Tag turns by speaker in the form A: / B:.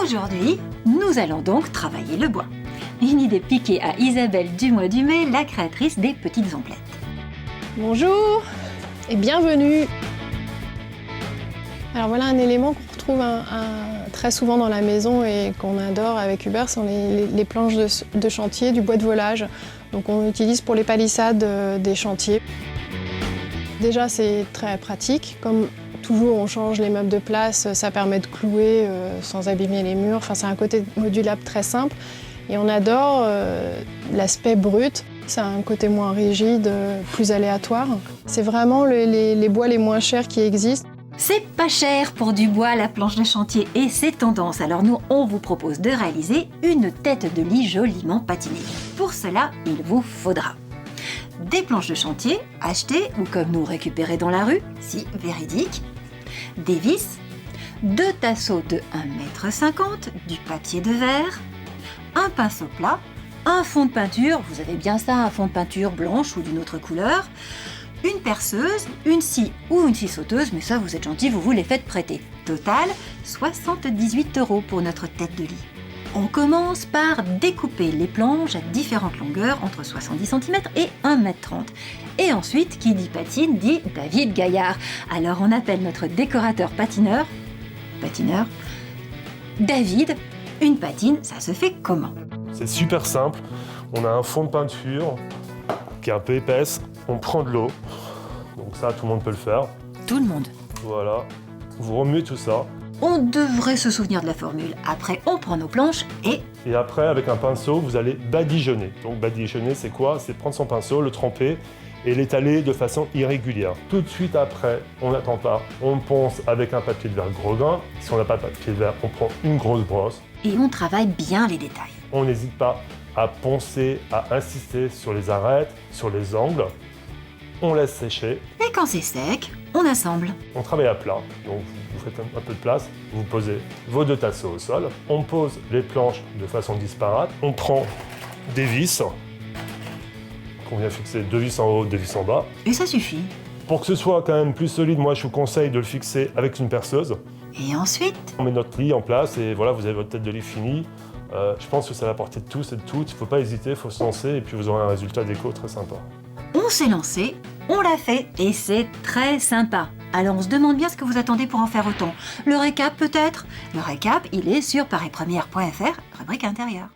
A: Aujourd'hui, nous allons donc travailler le bois. Une idée piquée à Isabelle Dumois-Dumay, la créatrice des Petites Omplettes.
B: Bonjour et bienvenue. Alors voilà un élément qu'on retrouve très souvent dans la maison et qu'on adore avec Hubert, sont les planches de chantier, du bois de volage. Donc on utilise pour les palissades des chantiers. Déjà c'est très pratique, comme toujours on change les meubles de place, ça permet de clouer sans abîmer les murs. Enfin, c'est un côté modulable très simple et on adore l'aspect brut. C'est un côté moins rigide, plus aléatoire. C'est vraiment les bois les moins chers qui existent.
A: C'est pas cher pour du bois, la planche de chantier, et c'est tendance. Alors nous, on vous propose de réaliser une tête de lit joliment patinée. Pour cela, il vous faudra des planches de chantier achetées ou comme nous récupérées dans la rue, si véridique, des vis, 2 tasseaux de 1,50 m, du papier de verre, un pinceau plat, un fond de peinture, vous avez bien ça, un fond de peinture blanche ou d'une autre couleur, une perceuse, une scie ou une scie sauteuse, mais ça vous êtes gentil, vous les faites prêter. Total, 78 € pour notre tête de lit. On commence par découper les planches à différentes longueurs, entre 70 cm et 1,30 m. Et ensuite, qui dit patine, dit David Gaillard. Alors on appelle notre décorateur patineur, David, une patine, ça se fait comment?
C: C'est super simple, on a un fond de peinture qui est un peu épaisse, on prend de l'eau, donc ça tout le monde peut le faire.
A: Tout le monde.
C: Voilà, vous remuez tout ça.
A: On devrait se souvenir de la formule. Après, on prend nos planches et
C: après, avec un pinceau, vous allez badigeonner. Donc badigeonner, c'est quoi? C'est prendre son pinceau, le tremper et l'étaler de façon irrégulière. Tout de suite après, on n'attend pas, on ponce avec un papier de verre gros grain. Si on n'a pas de papier de verre, on prend une grosse brosse.
A: Et on travaille bien les détails.
C: On n'hésite pas à poncer, à insister sur les arêtes, sur les angles. On laisse sécher.
A: Et quand c'est sec, on assemble.
C: On travaille à plat, donc vous faites un peu de place, vous posez vos 2 tasseaux au sol, on pose les planches de façon disparate, on prend des vis, qu'on vient fixer 2 vis en haut, 2 vis en bas.
A: Et ça suffit.
C: Pour que ce soit quand même plus solide, moi je vous conseille de le fixer avec une perceuse.
A: Et ensuite,
C: On met notre lit en place et voilà, vous avez votre tête de lit finie. Je pense que c'est à la portée de tous et de toutes, il ne faut pas hésiter, il faut se lancer et puis vous aurez un résultat déco très sympa.
A: on s'est lancé, on l'a fait et c'est très sympa. Alors on se demande bien ce que vous attendez pour en faire autant. Le récap peut-être? Le récap, il est sur parispremière.fr, rubrique intérieure.